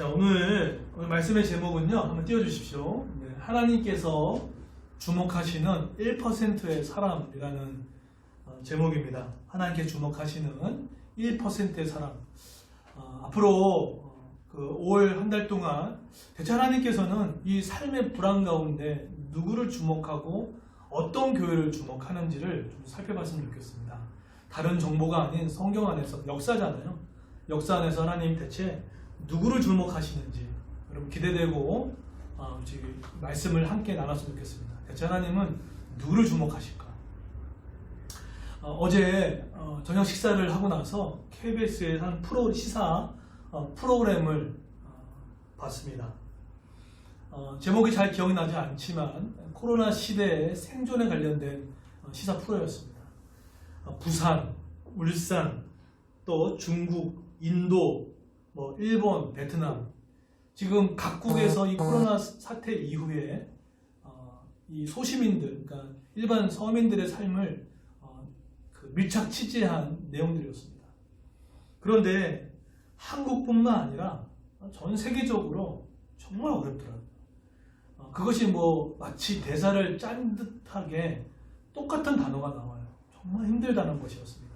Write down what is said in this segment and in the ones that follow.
자, 오늘 말씀의 제목은요, 한번 띄워주십시오. 네, 하나님께서 주목하시는 1%의 사람이라는 제목입니다. 하나님께 주목하시는 1%의 사람. 앞으로 그 5월 한 달 동안 대체 하나님께서는 이 삶의 불안 가운데 누구를 주목하고 어떤 교회를 주목하는지를 좀 살펴봤으면 좋겠습니다. 다른 정보가 아닌 성경 안에서 역사잖아요. 역사 안에서 하나님 대체 누구를 주목하시는지 여러분 기대되고 말씀을 함께 나눴으면 좋겠습니다. 대체 하나님은 누구를 주목하실까? 어제 저녁 식사를 하고 나서 KBS의 한 시사 프로그램을 봤습니다. 제목이 잘 기억이 나지 않지만 코로나 시대의 생존에 관련된 시사 프로였습니다. 부산, 울산, 또 중국, 인도, 일본, 베트남 지금 각국에서 이 코로나 사태 이후에 이 소시민들, 그러니까 일반 서민들의 삶을 밀착 취재한 내용들이었습니다. 그런데 한국뿐만 아니라 전 세계적으로 정말 어렵더라고요. 그것이 마치 대사를 짠 듯하게 똑같은 단어가 나와요. 정말 힘들다는 것이었습니다.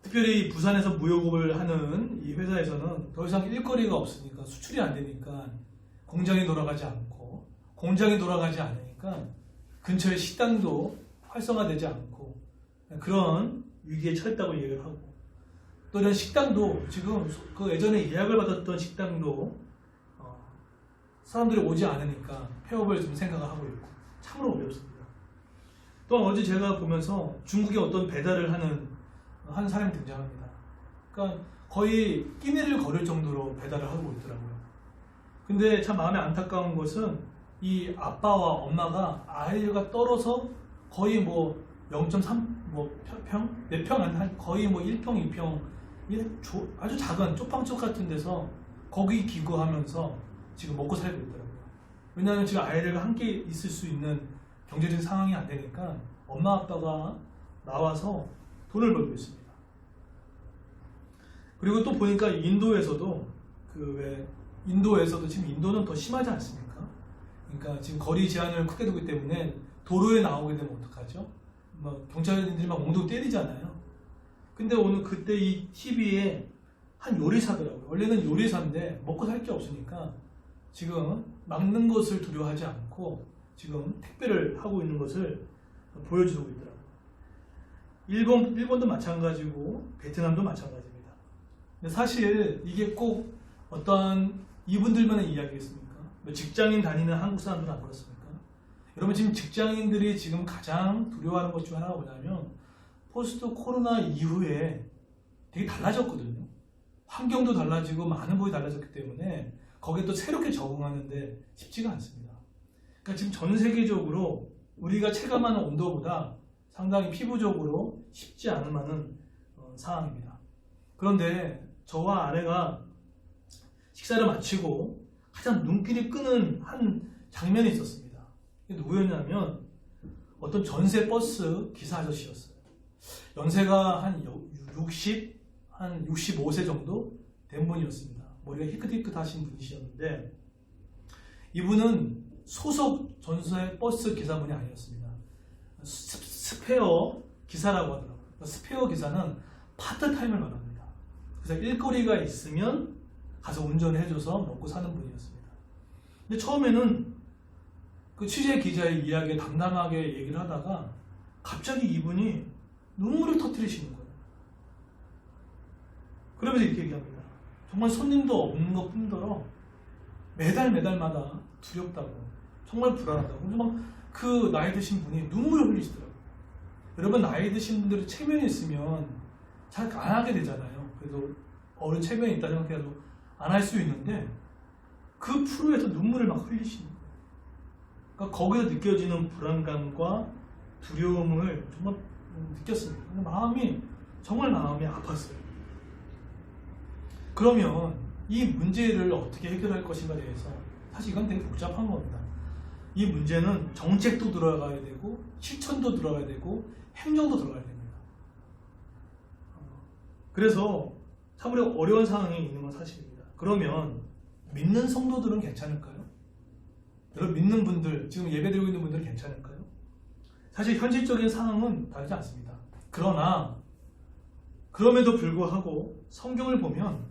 특별히 부산에서 무역업을 하는 이 회사에서는 더 이상 일거리가 없으니까 수출이 안 되니까 공장이 돌아가지 않고, 공장이 돌아가지 않으니까 근처에 식당도 활성화되지 않고 그런 위기에 처했다고 얘기를 하고, 또 이런 식당도 지금 그 예전에 예약을 받았던 식당도 사람들이 오지 않으니까 폐업을 좀 생각을 하고 있고 참으로 어렵습니다. 또 어제 제가 보면서 중국의 어떤 배달을 하는 한 사람이 등장합니다. 그러니까 거의 끼니를 거를 정도로 배달을 하고 있더라고요. 근데 참 마음에 안타까운 것은 이 아빠와 엄마가 아이가 떨어서 거의 0.3 평? 몇 평 한 거의 1평, 2평 아주 작은 쪽방쪽 같은 데서 거기 기거하면서 지금 먹고 살고 있더라고요. 왜냐하면 지금 아이들과 함께 있을 수 있는 경제적인 상황이 안 되니까 엄마 아빠가 나와서 돈을 벌고 있습니다. 그리고 또 보니까 인도에서도 인도에서도 지금 인도는 더 심하지 않습니까? 그러니까 지금 거리 제한을 크게 두기 때문에 도로에 나오게 되면 어떡하죠? 경찰들이 막 엉덩이 때리잖아요. 근데 오늘 그때 이 TV에 한 요리사더라고요. 원래는 요리사인데 먹고 살 게 없으니까 지금 막는 것을 두려워하지 않고 지금 택배를 하고 있는 것을 보여주고 있더라고요. 일본도 마찬가지고 베트남도 마찬가지입니다. 근데 사실 이게 꼭 어떠한 이분들만의 이야기겠습니까? 직장인 다니는 한국 사람들은 안 그렇습니까? 여러분 지금 직장인들이 지금 가장 두려워하는 것 중 하나가 뭐냐면 포스트 코로나 이후에 되게 달라졌거든요. 환경도 달라지고 많은 부분이 달라졌기 때문에 거기에 또 새롭게 적응하는데 쉽지가 않습니다. 그러니까 지금 전 세계적으로 우리가 체감하는 온도보다 상당히 피부적으로 쉽지 않을 만한 상황입니다. 그런데 저와 아내가 식사를 마치고 가장 눈길이 끄는 한 장면이 있었습니다. 이게 누구였냐면 어떤 전세 버스 기사 아저씨였어요. 연세가 한 65세 정도 된 분이었습니다. 머리가 희끗희끗하신 분이셨는데 이분은 소속 전세 버스 기사분이 아니었습니다. 스페어 기사라고 하더라고요. 스페어 기사는 파트타임을 말합니다. 그래서 일거리가 있으면 가서 운전을 해줘서 먹고 사는 분이었습니다. 근데 처음에는 그 취재 기자의 이야기에 담담하게 얘기를 하다가 갑자기 이분이 눈물을 터뜨리시는 거예요. 그러면서 이렇게 얘기합니다. 정말 손님도 없는 것 뿐더러 매달마다 두렵다고, 정말 불안하다고. 근데 그 나이 드신 분이 눈물을 흘리시더라고요. 여러분 나이 드신 분들이 체면이 있으면 잘 안 하게 되잖아요. 그래도 어른 체면이 있다 생각해도 안 할 수 있는데 그 프로에서 눈물을 막 흘리시는 거예요. 그러니까 거기서 느껴지는 불안감과 두려움을 정말 느꼈습니다. 정말 마음이 아팠어요. 그러면 이 문제를 어떻게 해결할 것인가에 대해서 사실 이건 되게 복잡한 겁니다. 이 문제는 정책도 들어가야 되고 실천도 들어가야 되고 행정도 들어가야 됩니다. 그래서 참으로 어려운 상황에 있는 건 사실입니다. 그러면 믿는 성도들은 괜찮을까요? 여러분 믿는 분들, 지금 예배드리고 있는 분들은 괜찮을까요? 사실 현실적인 상황은 다르지 않습니다. 그러나 그럼에도 불구하고 성경을 보면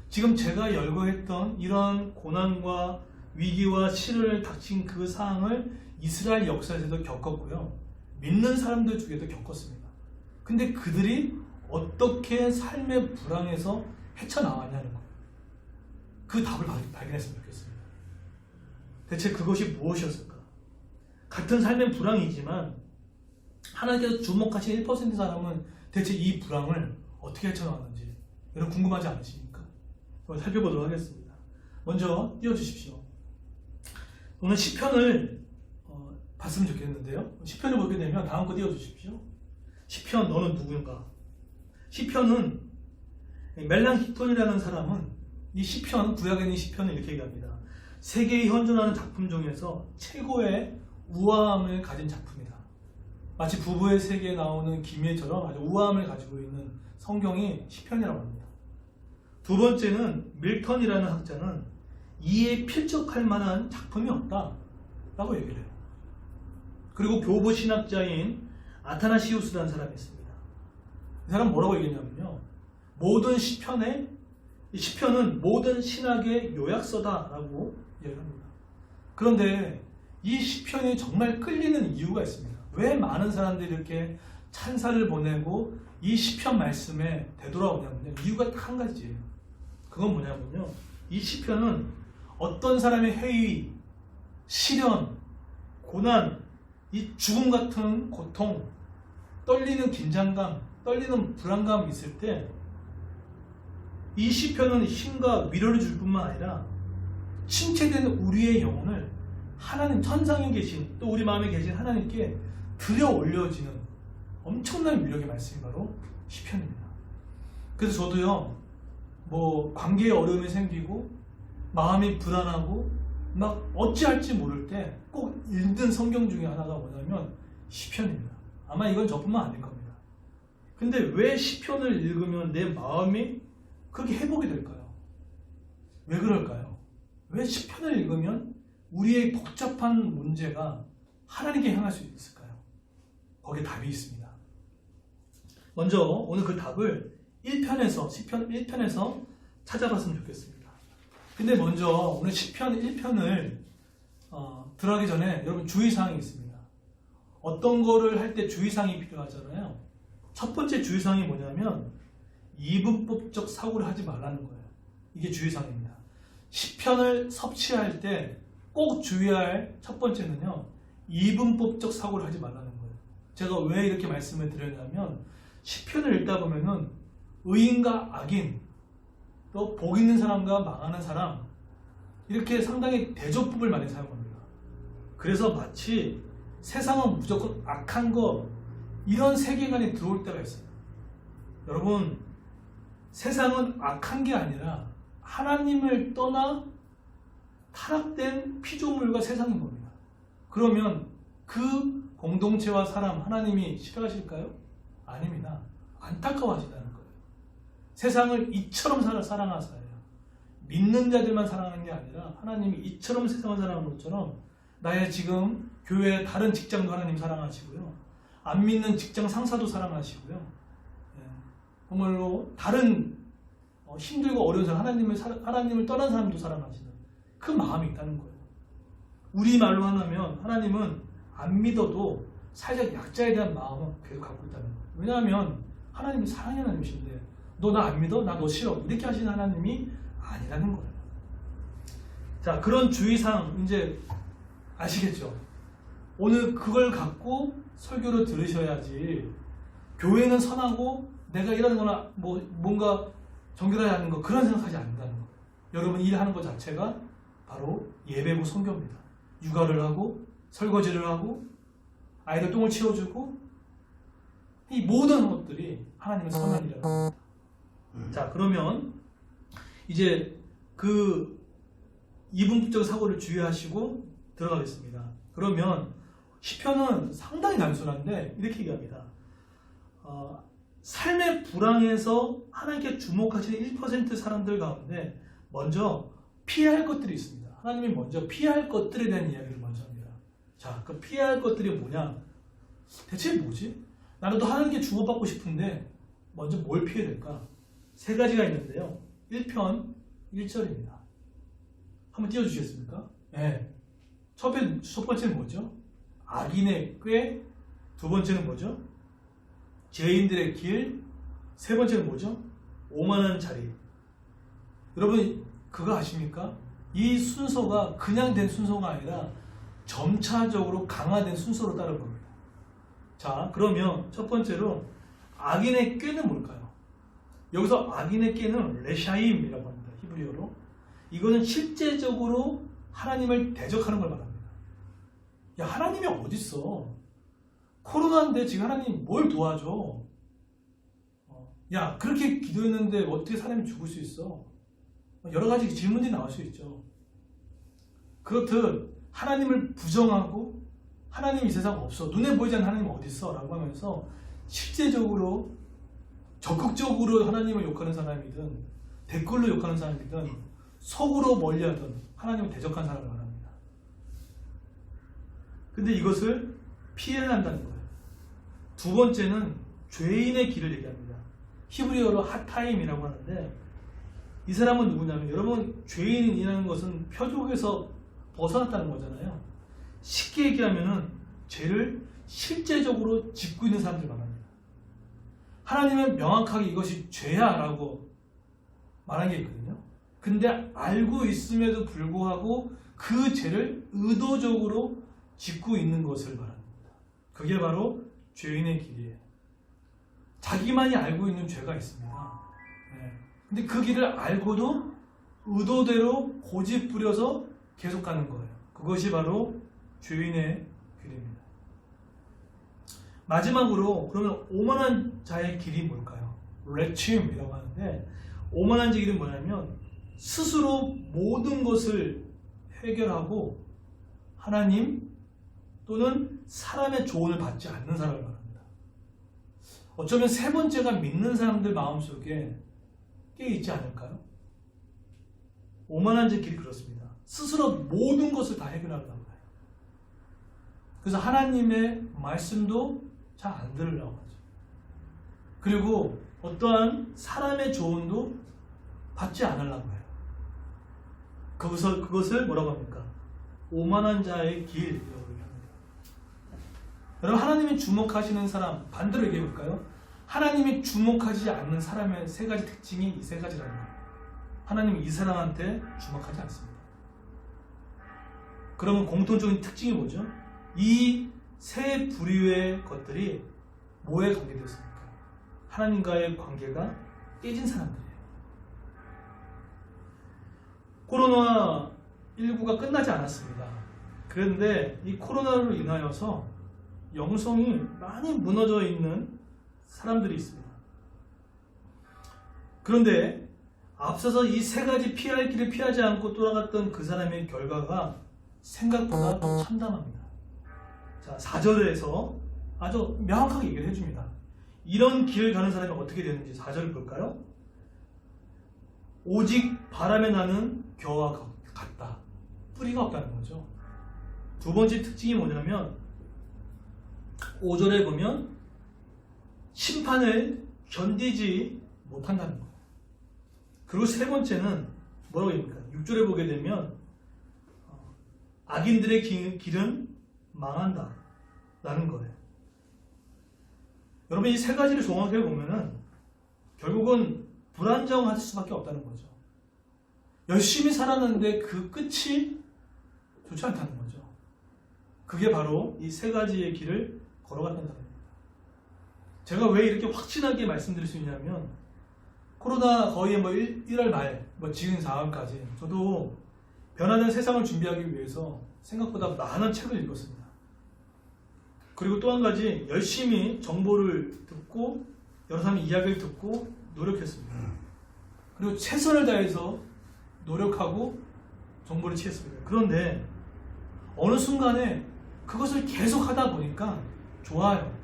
지금 제가 열거했던 이런 고난과 위기와 시련을 닥친 그 상황을 이스라엘 역사에서도 겪었고요. 믿는 사람들 중에도 겪었습니다. 근데 그들이 어떻게 삶의 불황에서 헤쳐나왔냐는 거예요. 그 답을 발견했으면 좋겠습니다. 대체 그것이 무엇이었을까? 같은 삶의 불황이지만 하나님께서 주목하신 1% 사람은 대체 이 불황을 어떻게 헤쳐나왔는지 여러분 궁금하지 않으십니까? 살펴보도록 하겠습니다. 먼저 띄워주십시오. 오늘 시편을 봤으면 좋겠는데요. 시편을 보게 되면 다음 거 띄워주십시오. 시편 너는 누구인가? 시편은 멜랑히톤이라는 사람은 이 시편, 구약에 있는 시편을 이렇게 얘기합니다. 세계에 현존하는 작품 중에서 최고의 우아함을 가진 작품이다. 마치 부부의 세계에 나오는 기묘처럼 아주 우아함을 가지고 있는 성경이 시편이라고 합니다. 두 번째는 밀턴이라는 학자는 이에 필적할 만한 작품이 없다 라고 얘기를 해요. 그리고 교부 신학자인 아타나시우스라는 사람이 있습니다. 이 사람은 뭐라고 얘기했냐면요, 모든 시편은 모든 신학의 요약서다라고 얘기합니다. 그런데 이 시편이 정말 끌리는 이유가 있습니다. 왜 많은 사람들이 이렇게 찬사를 보내고 이 시편 말씀에 되돌아오냐면요, 이유가 딱 한 가지예요. 그건 뭐냐면요, 이 시편은 어떤 사람의 회의, 시련, 고난, 이 죽음 같은 고통, 떨리는 긴장감, 떨리는 불안감이 있을 때 이 시편은 힘과 위로를 줄 뿐만 아니라 침체된 우리의 영혼을 하나님 천상에 계신, 또 우리 마음에 계신 하나님께 들여 올려지는 엄청난 위력의 말씀이 바로 시편입니다. 그래서 저도요, 관계에 어려움이 생기고 마음이 불안하고 막 어찌할지 모를 때 꼭 읽는 성경 중에 하나가 뭐냐면 시편입니다. 아마 이건 저뿐만 아닐 겁니다. 근데 왜 시편을 읽으면 내 마음이 그렇게 회복이 될까요? 왜 그럴까요? 왜 시편을 읽으면 우리의 복잡한 문제가 하나님께 향할 수 있을까요? 거기에 답이 있습니다. 먼저 오늘 그 답을 1편에서, 시편 1편에서 찾아봤으면 좋겠습니다. 근데 먼저 오늘 시편 1편을 들어가기 전에 여러분 주의사항이 있습니다. 어떤 거를 할 때 주의사항이 필요하잖아요. 첫 번째 주의사항이 뭐냐면 이분법적 사고를 하지 말라는 거예요. 이게 주의사항입니다. 시편을 섭취할 때 꼭 주의할 첫 번째는요, 이분법적 사고를 하지 말라는 거예요. 제가 왜 이렇게 말씀을 드렸냐면 시편을 읽다 보면은 의인과 악인, 또 복 있는 사람과 망하는 사람, 이렇게 상당히 대조법을 많이 사용합니다. 그래서 마치 세상은 무조건 악한 것, 이런 세계관이 들어올 때가 있어요. 여러분, 세상은 악한 게 아니라 하나님을 떠나 타락된 피조물과 세상인 겁니다. 그러면 그 공동체와 사람, 하나님이 싫어하실까요? 아닙니다. 안타까워하신다는 거예요. 세상을 이처럼 사랑하사요. 믿는 자들만 사랑하는 게 아니라 하나님이 이처럼 세상을 사랑하는 것처럼 나의 지금 교회의 다른 직장도 하나님 사랑하시고요, 안 믿는 직장 상사도 사랑하시고요, 정말로 다른 힘들고 어려운 사람, 하나님을 떠난 사람도 사랑하시는 그 마음이 있다는 거예요. 우리 말로 하면 하나님은 안 믿어도 살짝 약자에 대한 마음은 계속 갖고 있다는 거예요. 왜냐하면 하나님이 사랑의 하나님이신데 너 나 안 믿어? 나 너 싫어? 이렇게 하시는 하나님이 아니라는 거예요. 자, 그런 주의사항 이제 아시겠죠? 오늘 그걸 갖고 설교를 들으셔야지, 교회는 선하고 내가 일하는 거나 뭔가 정결하지 않는 거, 그런 생각하지 않는다는 거예요. 여러분 일하는 것 자체가 바로 예배고 선교입니다. 육아를 하고 설거지를 하고 아이들 똥을 치워주고, 이 모든 것들이 하나님의 선한 일이라고 합니다. 자, 그러면 이제 그 이분법적 사고를 주의하시고 들어가겠습니다. 그러면 시편은 상당히 단순한데 이렇게 얘기합니다. 삶의 불황에서 하나님께 주목하시는 1% 사람들 가운데 먼저 피해야 할 것들이 있습니다. 하나님이 먼저 피해야 할 것들에 대한 이야기를 먼저 합니다. 자, 그 피해야 할 것들이 뭐냐? 대체 뭐지? 나도 하나님께 주목받고 싶은데 먼저 뭘 피해야 될까? 세 가지가 있는데요. 1편 1절입니다. 한번 띄워주시겠습니까? 네. 첫 번째는 뭐죠? 악인의 꾀. 두 번째는 뭐죠? 죄인들의 길. 세 번째는 뭐죠? 오만한 자리. 여러분 그거 아십니까? 이 순서가 그냥 된 순서가 아니라 점차적으로 강화된 순서로 따른 겁니다. 자, 그러면 첫 번째로 악인의 꾀는 뭘까요? 여기서 악인의 꾀는 레샤임이라고 합니다. 히브리어로. 이거는 실제적으로 하나님을 대적하는 걸 말합니다. 야, 하나님이 어딨어? 코로나인데 지금 하나님 뭘 도와줘? 야, 그렇게 기도했는데 어떻게 사람이 죽을 수 있어? 여러 가지 질문들이 나올 수 있죠. 그렇듯 하나님을 부정하고 하나님 이 세상 없어, 눈에 보이지 않는 하나님 어디 있어? 라고 하면서 실제적으로 적극적으로 하나님을 욕하는 사람이든 댓글로 욕하는 사람이든 속으로 멀리하든 하나님을 대적한 사람을 말합니다. 근데 이것을 피해야 한다는 거예요. 두 번째는 죄인의 길을 얘기합니다. 히브리어로 하타임이라고 하는데 이 사람은 누구냐면, 여러분 죄인이라는 것은 표적에서 벗어났다는 거잖아요. 쉽게 얘기하면은 죄를 실제적으로 짓고 있는 사람들 말합니다. 하나님은 명확하게 이것이 죄야 라고 말한 게 있거든요. 근데 알고 있음에도 불구하고 그 죄를 의도적으로 짓고 있는 것을 말합니다. 그게 바로 죄인의 길이에요. 자기만이 알고 있는 죄가 있습니다. 네. 근데 그 길을 알고도 의도대로 고집 부려서 계속 가는 거예요. 그것이 바로 죄인의 길입니다. 마지막으로 그러면 오만한 자의 길이 뭘까요? 레침이라고 하는데, 오만한 자의 길은 뭐냐면 스스로 모든 것을 해결하고 하나님 또는 사람의 조언을 받지 않는 사람을 말합니다. 어쩌면 세 번째가 믿는 사람들 마음속에 꽤 있지 않을까요? 오만한 자의 길이 그렇습니다. 스스로 모든 것을 다 해결하려고 해요. 그래서 하나님의 말씀도 잘 안 들으려고 하죠. 그리고 어떠한 사람의 조언도 받지 않으려고 해요. 그것을 뭐라고 합니까? 오만한 자의 길이라고 합니다. 여러분, 하나님이 주목하시는 사람, 반대로 얘기해 볼까요? 하나님이 주목하지 않는 사람의 세 가지 특징이 이 세 가지라는 거예요. 하나님이 이 사람한테 주목하지 않습니다. 그러면 공통적인 특징이 뭐죠? 이 세 부류의 것들이 뭐에 관계되었습니까? 하나님과의 관계가 깨진 사람들이에요. 코로나19가 끝나지 않았습니다. 그런데 이 코로나로 인하여서 영성이 많이 무너져 있는 사람들이 있습니다. 그런데 앞서서 이 세 가지 피할 길을 피하지 않고 돌아갔던 그 사람의 결과가 생각보다 참담합니다. 자, 4절에서 아주 명확하게 얘기를 해줍니다. 이런 길을 가는 사람이 어떻게 되는지 4절을 볼까요? 오직 바람에 나는 겨와 같다. 뿌리가 없다는 거죠. 두 번째 특징이 뭐냐면 5절에 보면 심판을 견디지 못한다는 거예요. 그리고 세 번째는 뭐라고 합니까? 6절에 보게 되면 악인들의 길은 망한다 라는 거예요. 여러분, 이 세 가지를 종합해 보면은 결국은 불안정할 수밖에 없다는 거죠. 열심히 살았는데 그 끝이 좋지 않다는 거죠. 그게 바로 이 세 가지의 길을 걸어갔다는 겁니다. 제가 왜 이렇게 확신하게 말씀드릴 수 있냐면, 코로나 거의 1월 말, 지금 4월까지 저도 변화된 세상을 준비하기 위해서 생각보다 많은 책을 읽었습니다. 그리고 또 한 가지, 열심히 정보를 듣고 여러 사람의 이야기를 듣고 노력했습니다. 그리고 최선을 다해서 노력하고 정보를 취했습니다. 그런데 어느 순간에 그것을 계속 하다 보니까 좋아요.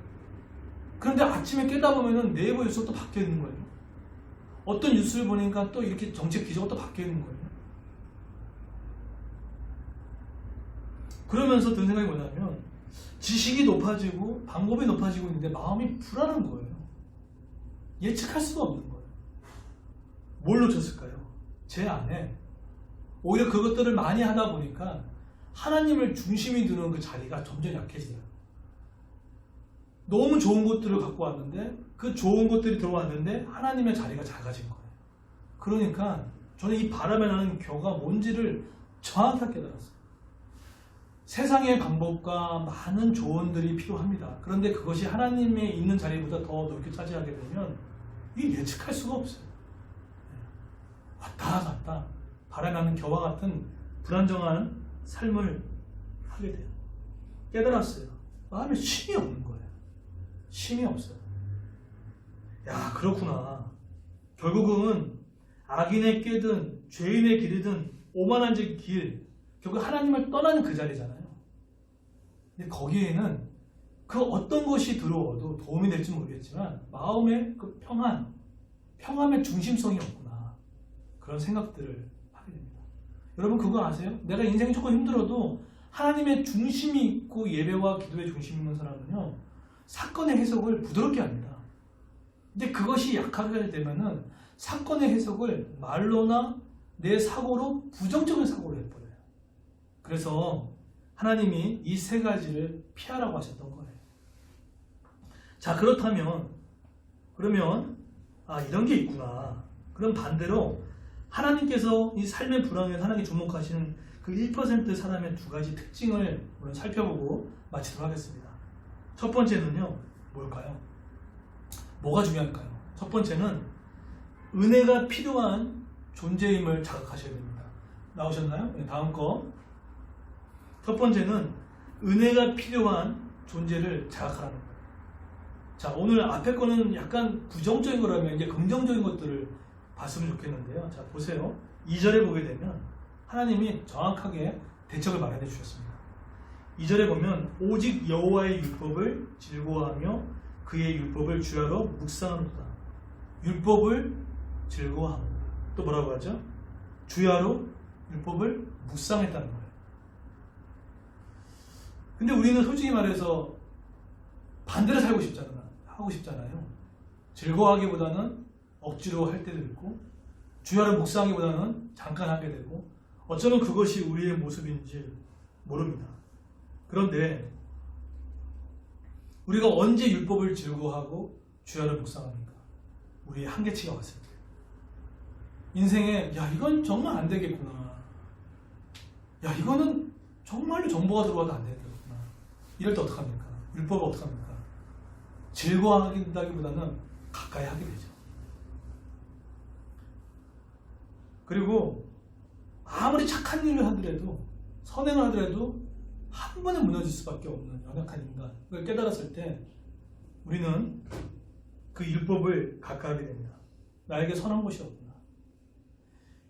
그런데 아침에 깨다 보면은 네이버 뉴스가 또 바뀌어 있는 거예요. 어떤 뉴스를 보니까 또 이렇게 정책 기조가 또 바뀌어 있는 거예요. 그러면서 든 생각이 뭐냐면 지식이 높아지고 방법이 높아지고 있는데 마음이 불안한 거예요. 예측할 수가 없는 거예요. 뭘 놓쳤을까요? 제 안에 오히려 그것들을 많이 하다 보니까 하나님을 중심이 두는 그 자리가 점점 약해져요. 너무 좋은 것들을 갖고 왔는데 그 좋은 것들이 들어왔는데 하나님의 자리가 작아진 거예요. 그러니까 저는 이 바람에 나는 겨가 뭔지를 정확하게 깨달았어요. 세상의 방법과 많은 조언들이 필요합니다. 그런데 그것이 하나님의 있는 자리보다 더 넓게 차지하게 되면 이게 예측할 수가 없어요. 왔다 갔다 바람에 나는 겨와 같은 불안정한 삶을 하게 돼요. 깨달았어요. 마음에 쉼이 없는 거예요. 쉼이 없어요. 야, 그렇구나. 결국은 악인의 꾀든 죄인의 길이든 오만한 제 길, 결국 하나님을 떠나는 그 자리잖아요. 근데 거기에는 그 어떤 것이 들어와도 도움이 될지 모르겠지만 마음의 그 평안의 중심성이 없구나. 그런 생각들을 하게 됩니다. 여러분 그거 아세요? 내가 인생이 조금 힘들어도 하나님의 중심이 있고 예배와 기도의 중심이 있는 사람은요, 사건의 해석을 부드럽게 합니다. 근데 그것이 약하게 되면은 사건의 해석을 말로나 내 사고로 부정적인 사고로 해버려요. 그래서 하나님이 이 세 가지를 피하라고 하셨던 거예요. 자, 그렇다면 그러면 이런 게 있구나. 그럼 반대로 하나님께서 이 삶의 불황에 하나님이 주목하시는 그 1%의 사람의 두 가지 특징을 오늘 살펴보고 마치도록 하겠습니다. 첫 번째는요, 뭘까요? 뭐가 중요할까요? 첫 번째는 은혜가 필요한 존재임을 자각하셔야 됩니다. 나오셨나요? 네, 다음 거. 첫 번째는 은혜가 필요한 존재를 자각하라는 거예요. 자, 오늘 앞에 거는 약간 부정적인 거라면 이제 긍정적인 것들을 봤으면 좋겠는데요. 자, 보세요. 2절에 보게 되면 하나님이 정확하게 대책을 마련해 주셨습니다. 2절에 보면 오직 여호와의 율법을 즐거워하며 그의 율법을 주야로 묵상하노라. 율법을 즐거워합니다. 또 뭐라고 하죠? 주야로 율법을 묵상했다는 거예요. 근데 우리는 솔직히 말해서 반대로 살고 하고 싶잖아요. 즐거워하기보다는 억지로 할 때도 있고, 주야로 묵상하기보다는 잠깐 하게 되고, 어쩌면 그것이 우리의 모습인지 모릅니다. 그런데 우리가 언제 율법을 즐거워하고 주야로 묵상합니까? 우리의 한계치가 왔을 때. 인생에 이건 정말 안 되겠구나. 이거는 정말로 정보가 들어와도 안 되겠구나. 이럴 때 어떡합니까? 율법을 어떡합니까? 즐거워하기보다는 가까이 하게 되죠. 그리고 아무리 착한 일을 하더라도, 선행을 하더라도 한 번에 무너질 수밖에 없는 연약한 인간을 깨달았을 때 우리는 그 율법을 가까이 하게 됩니다. 나에게 선한 것이 없구나.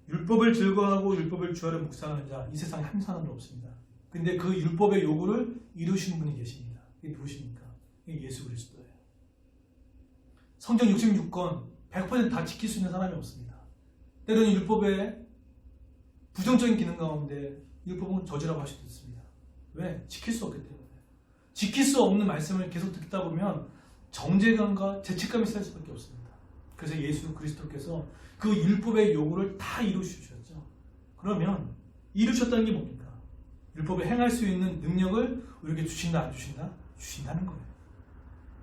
율법을 즐거워하고 율법을 주야로 묵상하는 자, 이 세상에 한 사람도 없습니다. 근데 그 율법의 요구를 이루시는 분이 계십니다. 이게 누구십니까? 이게 예수 그리스도예요. 성경 66권 100% 다 지킬 수 있는 사람이 없습니다. 때로는 율법의 부정적인 기능 가운데 율법은 저지라고 할 수도 있습니다. 왜? 지킬 수 없기 때문에. 지킬 수 없는 말씀을 계속 듣다 보면 정죄감과 죄책감이 쌓일 수밖에 없습니다. 그래서 예수 그리스도께서 그 율법의 요구를 다 이루셨죠. 그러면 이루셨다는 게 뭡니까? 율법을 행할 수 있는 능력을 우리에게 주신다, 안 주신다? 주신다는 거예요.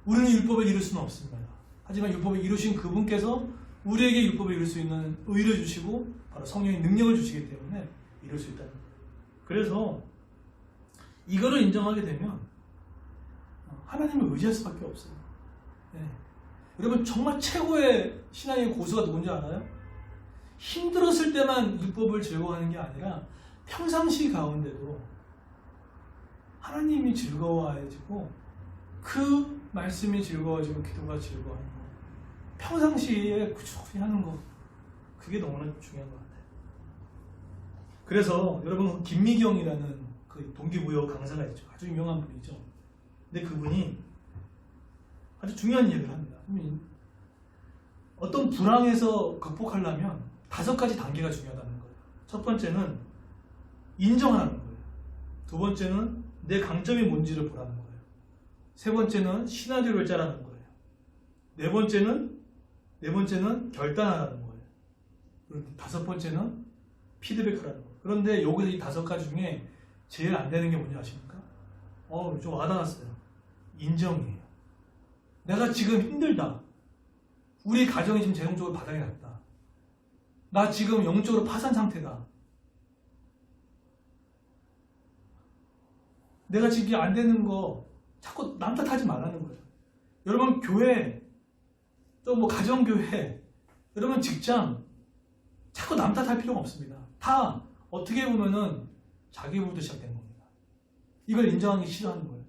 우리는 율법을 이룰 수는 없습니다. 하지만 율법을 이루신 그분께서 우리에게 율법을 이룰 수 있는 의를 주시고 바로 성령의 능력을 주시기 때문에 이룰 수 있다는 거예요. 그래서 이거를 인정하게 되면 하나님을 의지할 수밖에 없어요. 네. 여러분 정말 최고의 신앙의 고수가 누군지 알아요? 힘들었을 때만 율법을 즐거워하는 게 아니라 평상시 가운데도 하나님이 즐거워해지고 그 말씀이 즐거워지고 기도가 즐거워하는 거, 평상시에 구축히 하는 거, 그게 너무나 중요한 것 같아요. 그래서 여러분 김미경이라는 그 동기부여 강사가 있죠. 아주 유명한 분이죠. 근데 그분이 아주 중요한 얘기를 합니다. 어떤 불황에서 극복하려면 5가지 단계가 중요하다는 거예요. 첫 번째는 인정하는 거예요. 두 번째는 내 강점이 뭔지를 보라는 거예요. 세 번째는 시나리오를 짜라는 거예요. 네 번째는 결단하라는 거예요. 그리고 5번째는 피드백하라는 거예요. 그런데 여기서 이 5가지 중에 제일 안 되는 게 뭔지 아십니까? 좀 와닿았어요. 인정이에요. 내가 지금 힘들다. 우리 가정이 지금 재정적으로 바닥이 났다. 나 지금 영적으로 파산 상태다. 내가 지금 이게 안 되는 거 자꾸 남 탓하지 말라는 거예요. 여러분 교회, 또 뭐 가정교회, 여러분 직장 자꾸 남 탓할 필요가 없습니다. 다 어떻게 보면은 자기부터 시작된 겁니다. 이걸 인정하기 싫어하는 거예요.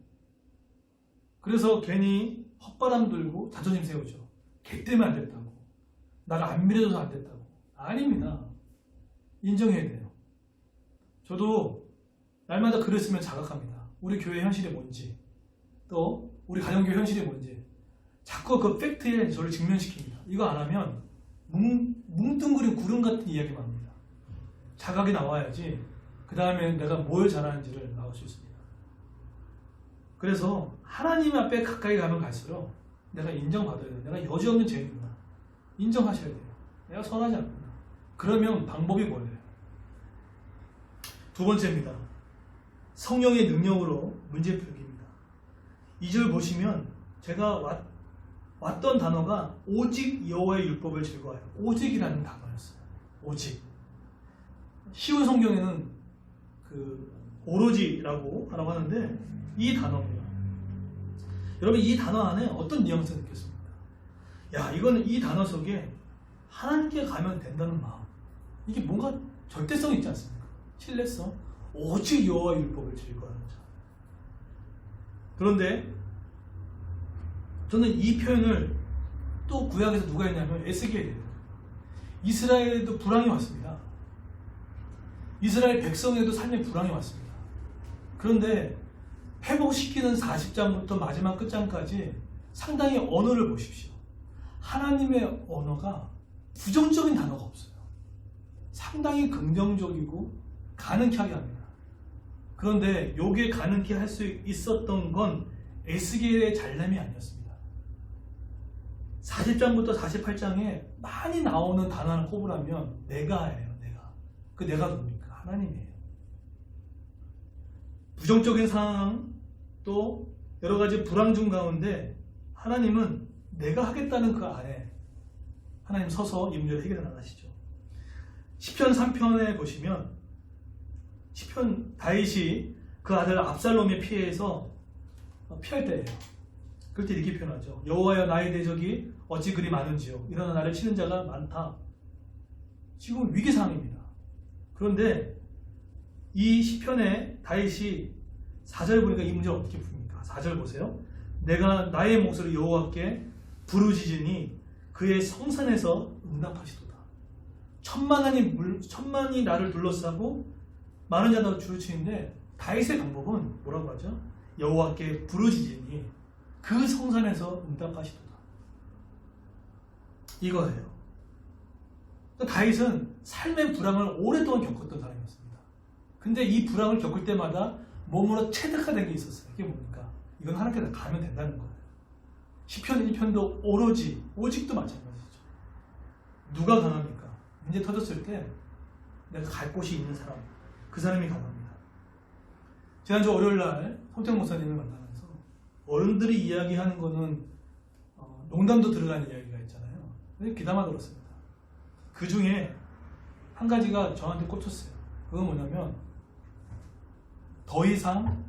그래서 괜히 헛바람 들고 자존심 세우죠. 걔 때문에 안 됐다고. 나를 안 믿어줘서 안 됐다고. 아닙니다. 인정해야 돼요. 저도 날마다 글을 쓰면 자각합니다. 우리 교회 현실이 뭔지, 또 우리 가정교회 현실이 뭔지 자꾸 그 팩트에 저를 직면시킵니다. 이거 안 하면 뭉뚱그린 구름 같은 이야기만 합니다. 자각이 나와야지 그 다음에 내가 뭘 잘하는지를 나올 수 있습니다. 그래서 하나님 앞에 가까이 가면 갈수록 내가 인정받아야 돼요. 내가 여지없는 죄인이구나. 인정하셔야 돼요. 내가 선하지 않구나. 그러면 방법이 뭐예요? 두 번째입니다. 성령의 능력으로 문제 풀기입니다. 2절 보시면 제가 왔던 단어가 오직 여호와의 율법을 즐거워해요. 오직이라는 단어였어요. 오직. 쉬운 성경에는 그 오로지라고 하는데 이 단어입니다. 여러분 이 단어 안에 어떤 뉘앙스를 느꼈습니까? 이거는 이 단어 속에 하나님께 가면 된다는 마음. 이게 뭔가 절대성이 있지 않습니까? 신뢰성. 오직 여호와의 율법을 즐거워하는 자. 그런데 저는 이 표현을 또 구약에서 누가 했냐면 에스겔이에요. 이스라엘에도 불황이 왔습니다. 이스라엘 백성에도 삶의 불황이 왔습니다. 그런데 회복시키는 40장부터 마지막 끝장까지 상당히 언어를 보십시오. 하나님의 언어가 부정적인 단어가 없어요. 상당히 긍정적이고 가능케 하게 합니다. 그런데 요게 가능케 할 수 있었던 건 에스겔의 잘남이 아니었습니다. 40장부터 48장에 많이 나오는 단어 하나 꼽으라면 내가예요. 내가. 그 내가 누굽니까? 하나님이에요. 부정적인 상황 또 여러 가지 불황 중 가운데 하나님은 내가 하겠다는 그 안에 하나님 서서 이 문제를 해결해 나가시죠. 시편 3편에 보시면 시편 다윗이 그 아들 압살롬의 피해에서 피할 때예요. 그럴 때 이렇게 표현하죠. 여호와여 나의 대적이 어찌 그리 많은지요. 일어나 나를 치는 자가 많다. 지금 위기 상황입니다. 그런데 이 시편에 다윗이 4절 보니까 이 문제를 어떻게 풉니까? 4절 보세요. 내가 나의 목소리 여호와께 부르짖으니 그의 성산에서 응답하시도다. 천만이 나를 둘러싸고 많은 자가 줄을 치는데 다윗의 방법은 뭐라고 하죠? 여호와께 부르짖으니 그 성산에서 응답하시도다. 이거예요. 다윗은 삶의 불황을 오랫동안 겪었던 사람이었습니다. 근데 이 불황을 겪을 때마다 몸으로 체득화된 게 있었어요. 이게 뭡니까? 이건 하나님께 가면 된다는 거예요. 시편 1편도 오직도 마찬가지죠. 누가 강합니까? 문제 터졌을 때 내가 갈 곳이 있는 사람, 그 사람이 강합니다. 지난주 월요일날 손태웅 목사님을 만나면서 어른들이 이야기하는 거는 농담도 들어가는 이야기가 있잖아요. 귀담아 들었습니다. 그 중에 한 가지가 저한테 꽂혔어요. 그건 뭐냐면 더 이상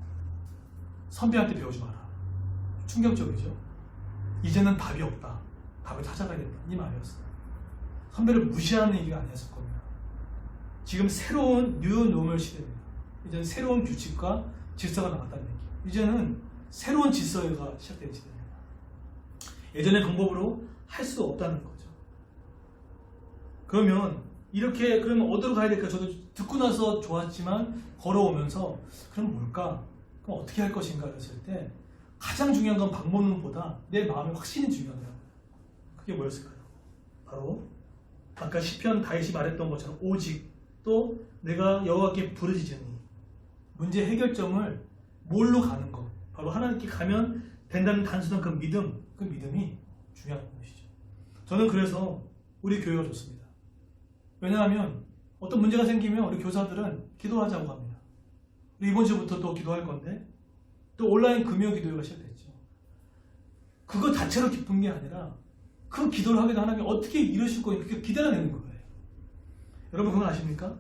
선배한테 배우지 마라. 충격적이죠. 이제는 답이 없다. 답을 찾아가야 된다. 이 말이었어요. 선배를 무시하는 얘기가 아니었을 겁니다. 지금 새로운 뉴노멀 시대입니다. 이제는 새로운 규칙과 질서가 나왔다는 얘기. 이제는 새로운 질서가 시작된 시대입니다. 예전의 방법으로 할 수 없다는 거죠. 그러면 어디로 가야 될까? 저도 듣고 나서 좋았지만 걸어오면서 그럼 뭘까? 그럼 어떻게 할 것인가 했을 때 가장 중요한 건 방법론보다 내 마음의 확신이 중요하더라고요. 그게 뭐였을까요? 바로 아까 시편 다윗이 말했던 것처럼 오직 또 내가 여호와께 부르짖으니 문제 해결점을 뭘로 가는 것 바로 하나님께 가면 된다는 단순한 그 믿음이 중요한 것이죠. 저는 그래서 우리 교회가 좋습니다. 왜냐하면 어떤 문제가 생기면 우리 교사들은 기도하자고 합니다. 우리 이번 주부터 또 기도할 건데 또 온라인 금요 기도회가 시작됐죠. 그거 자체로 기쁜 게 아니라 그 기도를 하게 되면 하나님이 어떻게 이루실 거예요. 그게 기대가 되는 거예요. 여러분 그건 아십니까?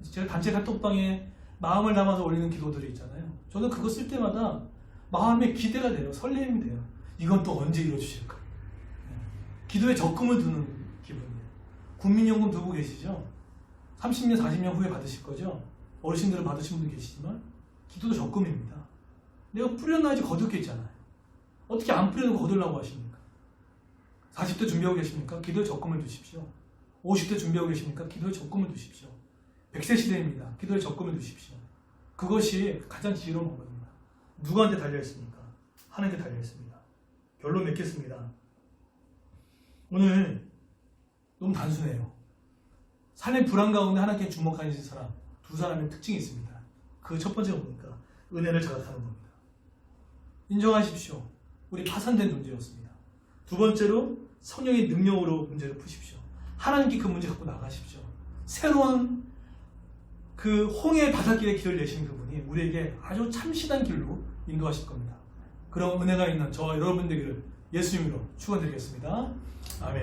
제가 단체 카톡방에 마음을 담아서 올리는 기도들이 있잖아요. 저는 그거 쓸 때마다 마음에 기대가 돼요. 설렘이 돼요. 이건 또 언제 이루어주실까? 기도에 적금을 두는 기분이에요. 국민연금 두고 계시죠? 30년, 40년 후에 받으실 거죠? 어르신들은 받으신 분도 계시지만 기도도 적금입니다. 내가 뿌려놔야지 거둘 게 있잖아요. 어떻게 안 뿌려놓고 거두려고 하십니까? 40대 준비하고 계십니까? 기도에 적금을 두십시오. 50대 준비하고 계십니까? 기도에 적금을 두십시오. 100세 시대입니다. 기도에 적금을 두십시오. 그것이 가장 지혜로운 방법입니다. 누구한테 달려있습니까? 하나님께 달려있습니다. 결론 맺겠습니다. 오늘 너무 단순해요. 삶의 불안 가운데 하나님께 주목하신 사람, 두 사람의 특징이 있습니다. 그 첫 번째가 뭡니까? 은혜를 자각하는 겁니다. 인정하십시오. 우리 파산된 존재였습니다. 두 번째로 성령의 능력으로 문제를 푸십시오. 하나님께 그 문제 갖고 나가십시오. 새로운 그 홍해의 바닷길에 길을 내신 그분이 우리에게 아주 참신한 길로 인도하실 겁니다. 그런 은혜가 있는 저와 여러분 되기를 예수님으로 축원드리겠습니다. 아멘.